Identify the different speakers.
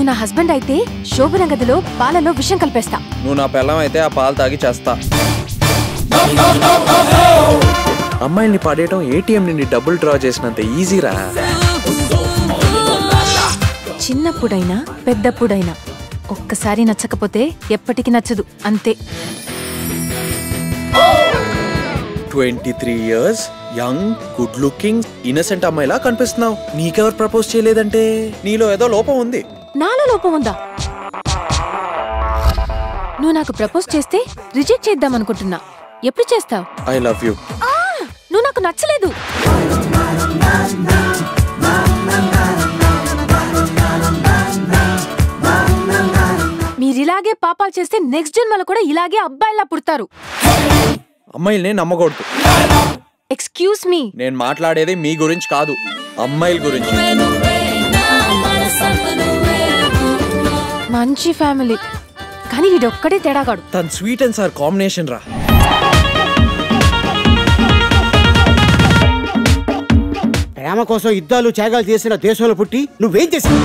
Speaker 1: నా హస్బెండ్ అయితే శోభన గదిలో పాలలో విషం కలిపేస్తా.
Speaker 2: నువ్వు నా పెళ్ళం అయితే ఆ పాలు తాగి చేస్తా. అమ్మాయిల్ని పడేయటం ఏటీఎం నుండి డబ్బులు డ్రా చేసినంత ఈజీరా.
Speaker 1: చిన్నప్పుడైనా పెద్దప్పుడైనా ఒక్కసారి నచ్చకపోతే ఎప్పటికీ నచ్చదు, అంతే.
Speaker 2: 23 years young, good looking, innocent అమ్మాయిలా కనిపిస్తున్నావు. నీకెవరు ప్రపోజ్ చేయలేదంటే నీలో ఏదో లోపం ఉంది.
Speaker 1: నాలో లోపం ఉందా? నువ్వు నాకు ప్రపోజ్ చేస్తే రిజెక్ట్ చేద్దాం అనుకుంటున్నా. ఎప్పుడు చేస్తావు?
Speaker 2: I love you.
Speaker 1: నువ్వు నాకు నచ్చలేదు. మీరిలాగే పాపాలు చేస్తే నెక్స్ట్ జన్మలో కూడా ఇలాగే అబ్బాయిలా పుడతారు.
Speaker 2: అమ్మాయిల్ని నమ్మకూడదు.
Speaker 1: ఎక్స్క్యూజ్ మీ,
Speaker 2: నేను మాట్లాడేది మీ గురించి కాదు, అమ్మాయిల గురించి.
Speaker 1: మంచి ఫ్యామిలీ, కానీ వీడొక్కడే తేడాగాడు.
Speaker 2: తన స్వీట్ అండ్ సార్ కాంబినేషన్ రా.
Speaker 3: ప్రేమ కోసం యుద్ధాలు త్యాగాలు చేసిన దేశంలో పుట్టి నువ్వేం చేసావు?